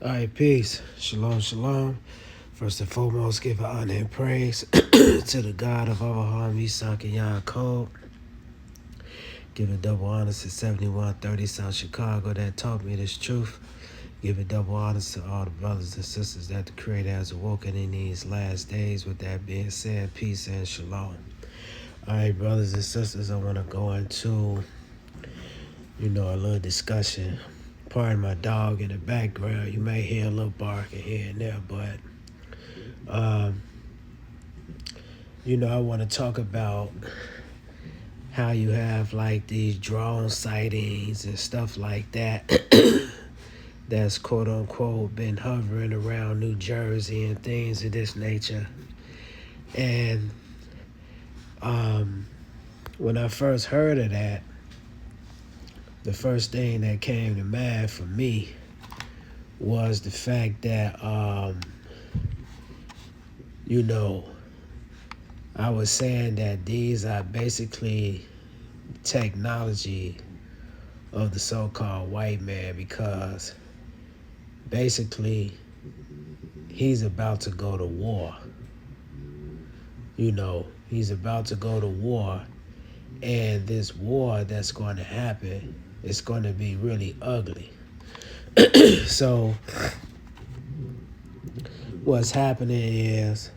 All right, peace. Shalom, shalom. First and foremost, give honor and praise to the God of Abraham, Isaac, and Yaakov. Giving double honors to 7130 South Chicago that taught me this truth. Giving double honors to all the brothers and sisters that the Creator has awoken in these last days. With that being said, peace and shalom. All right, brothers and sisters, I want to go into, a little discussion. Pardon my dog in the background. You may hear a little barking here and there, but I want to talk about how you have like these drone sightings and stuff like that that's quote unquote been hovering around New Jersey and things of this nature. And when I first heard of that, the first thing that came to mind for me was the fact that, I was saying that these are basically technology of the so-called white man, because basically he's about to go to war. He's about to go to war, and this war that's going to happen is going to be really ugly. So what's happening is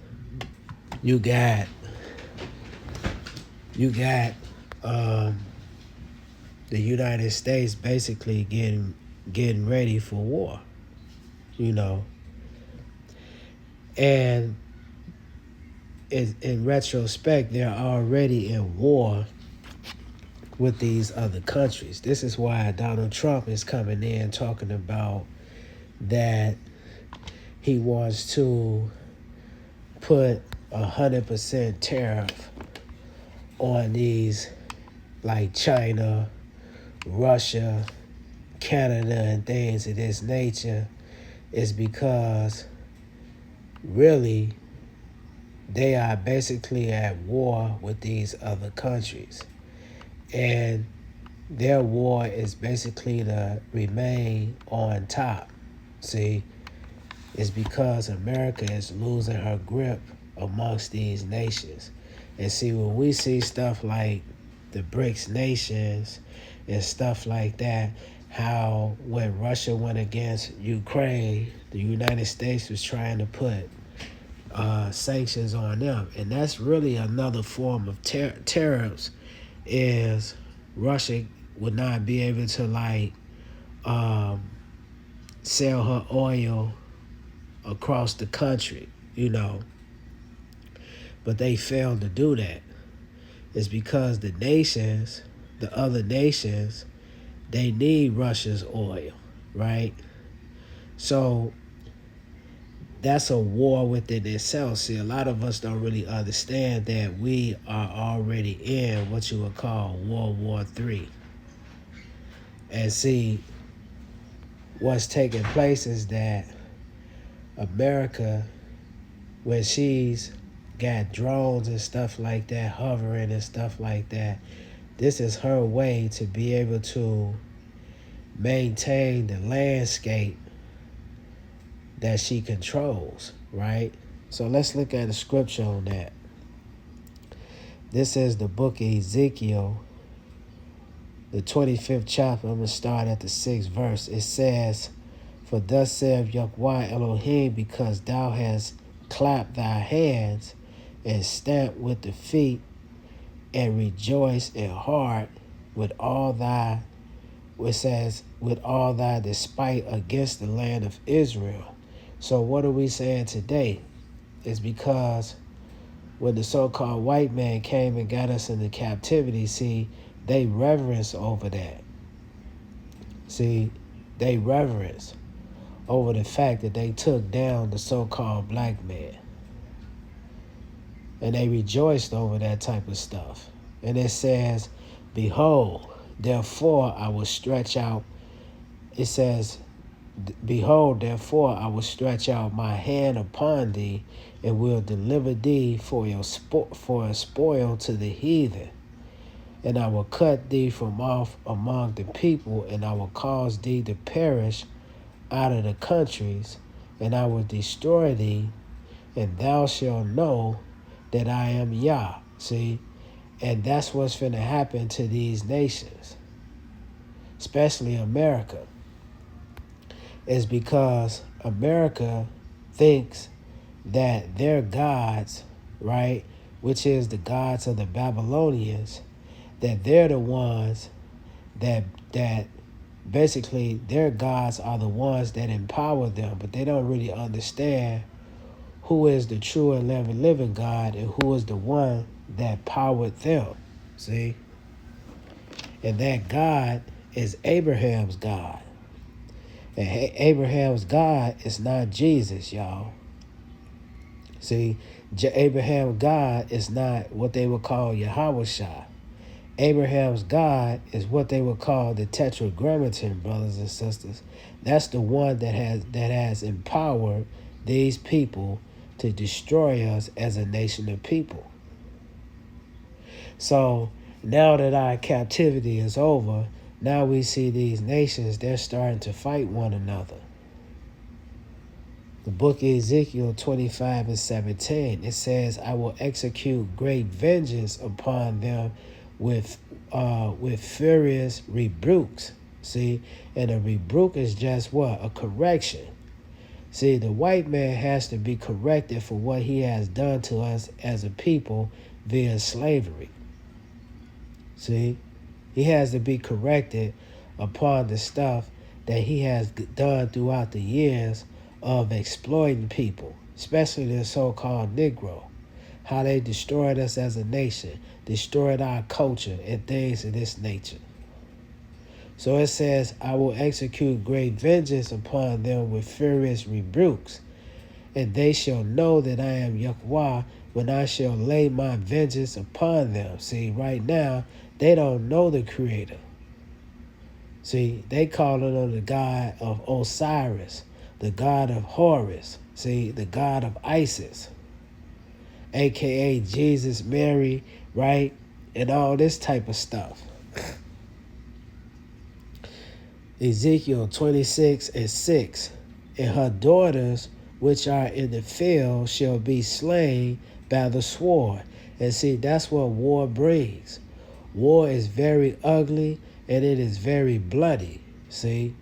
you got the United States basically getting ready for war, and in retrospect, they're already in war with these other countries. This is why Donald Trump is coming in talking about that he wants to put 100% tariff on these like China, Russia, Canada, and things of this nature, is because really they are basically at war with these other countries. And their war is basically to remain on top. See, it's because America is losing her grip amongst these nations. And see, when we see stuff like the BRICS nations and stuff like that, how when Russia went against Ukraine, the United States was trying to put sanctions on them. And that's really another form of tariffs, is Russia would not be able to sell her oil across the country, but they failed to do that. It's because the other nations, they need Russia's oil, right? So that's a war within itself. See, a lot of us don't really understand that we are already in what you would call World War III. And see, what's taking place is that America, when she's got drones and stuff like that, hovering and stuff like that, this is her way to be able to maintain the landscape that she controls, right? So let's look at the scripture on that. This is the book of Ezekiel, the 25th chapter. I'm going to start at the 6th verse. It says, "For thus saith Yahweh Elohim, because thou hast clapped thy hands and stamped with the feet and rejoiced in heart with all thy," it says, "with all thy despite against the land of Israel." So what are we saying today? It's because when the so-called white man came and got us into captivity, see, they reverence over that. See, they reverence over the fact that they took down the so-called black man. And they rejoiced over that type of stuff. And it says, "Behold, therefore I will stretch out," it says, "Behold, therefore I will stretch out my hand upon thee, and will deliver thee for a spoil to the heathen. And I will cut thee from off among the people, and I will cause thee to perish out of the countries, and I will destroy thee, and thou shalt know that I am Yah. See? And that's what's finna happen to these nations, especially America, is because America thinks that their gods, right, which is the gods of the Babylonians, that they're the ones that basically their gods are the ones that empower them, but they don't really understand who is the true and living God and who is the one that powered them. See? And that God is Abraham's God. And Abraham's God is not Jesus, y'all. See, Abraham's God is not what they would call Yahweh Shah. Abraham's God is what they would call the Tetragrammaton, brothers and sisters. That's the one that has empowered these people to destroy us as a nation of people. So now that our captivity is over, now we see these nations, they're starting to fight one another. The book of Ezekiel 25:17, it says, I will execute great vengeance upon them with furious rebukes. See, and a rebuke is just what? A correction. See, the white man has to be corrected for what he has done to us as a people via slavery. See, he has to be corrected upon the stuff that he has done throughout the years of exploiting people, especially the so-called Negro, how they destroyed us as a nation, destroyed our culture and things of this nature. So it says, I will execute great vengeance upon them with furious rebukes, and they shall know that I am Yahweh when I shall lay my vengeance upon them. See, right now, they don't know the Creator. See, they calling on the God of Osiris, the God of Horus, see, the God of Isis, a.k.a. Jesus, Mary, right, and all this type of stuff. Ezekiel 26:6, and her daughters which are in the field shall be slain by the sword. And see, that's what war brings. War is very ugly and it is very bloody, see?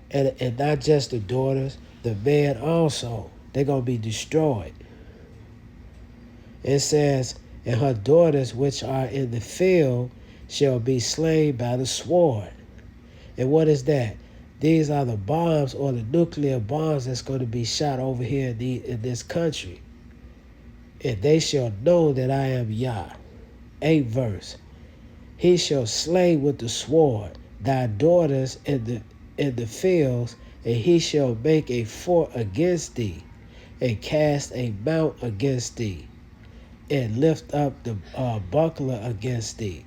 And not just the daughters, the men also, they're going to be destroyed. It says, and her daughters which are in the field shall be slain by the sword. And what is that? These are the bombs or the nuclear bombs that's going to be shot over here in this country. And they shall know that I am Yah. 8th verse. He shall slay with the sword thy daughters in the fields, and he shall make a fort against thee, and cast a mount against thee, and lift up the buckler against thee.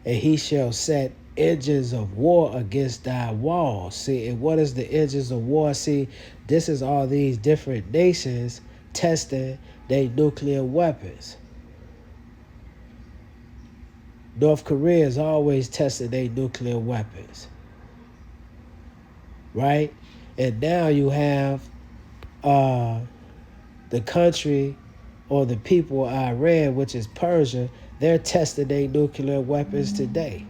And he shall set engines of war against thy walls. See, and what is the engines of war? See, this is all these different nations testing their nuclear weapons. North Korea is always testing their nuclear weapons, right? And now you have the country or the people of Iran, which is Persia, they're testing their nuclear weapons today.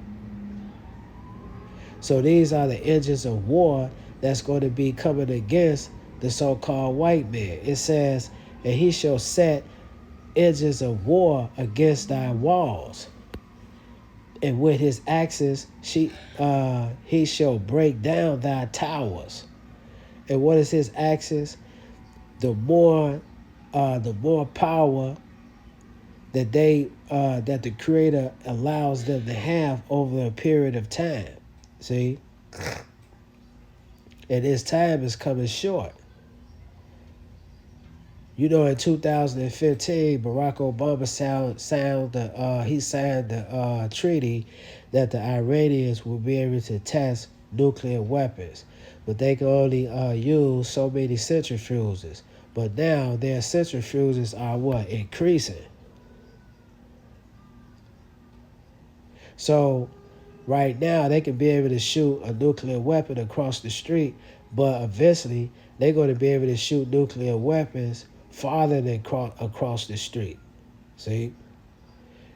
So these are the engines of war that's going to be coming against the so-called white man. It says, and he shall set engines of war against thy walls. And with his axes, he shall break down thy towers. And what is his axes? The more power that that the Creator allows them to have over a period of time. See? And his time is coming short. You know, in 2015, Barack Obama signed the treaty that the Iranians will be able to test nuclear weapons, but they can only use so many centrifuges. But now their centrifuges are what? Increasing. So Right now, they can be able to shoot a nuclear weapon across the street, but eventually they're going to be able to shoot nuclear weapons farther than across the street. See?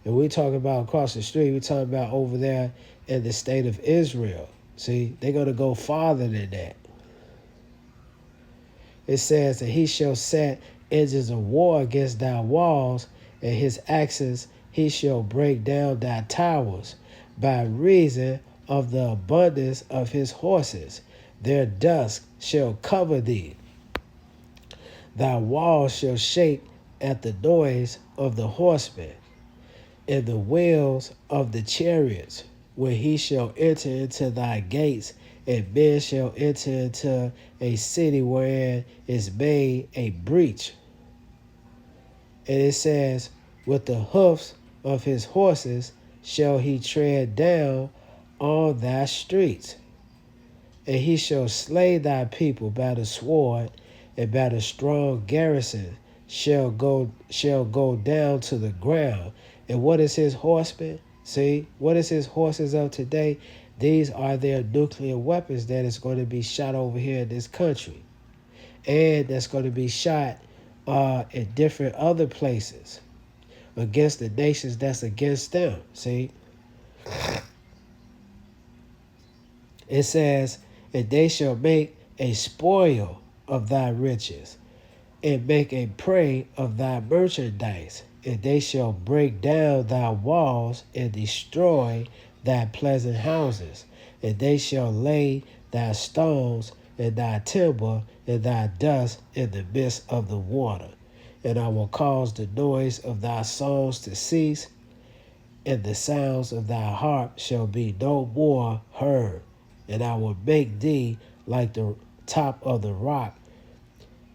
And we talk about across the street, we talking about over there in the state of Israel. See, they're going to go farther than that. It says that he shall set engines of war against thy walls, and his axes he shall break down thy towers by reason of the abundance of his horses. Their dust shall cover thee. Thy walls shall shake at the noise of the horsemen, and the wheels of the chariots, when he shall enter into thy gates, and men shall enter into a city wherein is made a breach. And it says, with the hoofs of his horses shall he tread down on thy streets. And he shall slay thy people by the sword, and by the strong garrison shall go down to the ground. And what is his horsemen? See, what is his horses of today? These are their nuclear weapons that is going to be shot over here in this country. And that's going to be shot in different other places against the nations that's against them. See? It says, and they shall make a spoil of thy riches, and make a prey of thy merchandise, and they shall break down thy walls and destroy thy pleasant houses, and they shall lay thy stones and thy timber and thy dust in the midst of the water. And I will cause the noise of thy songs to cease, and the sounds of thy harp shall be no more heard. And I will make thee like the top of the rock.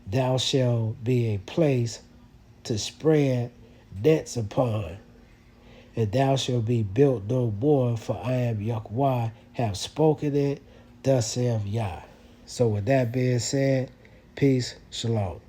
Thou shalt be a place to spread nets upon, and thou shalt be built no more, for I am Yahweh, have spoken it, thus saith Yah. So with that being said, peace, shalom.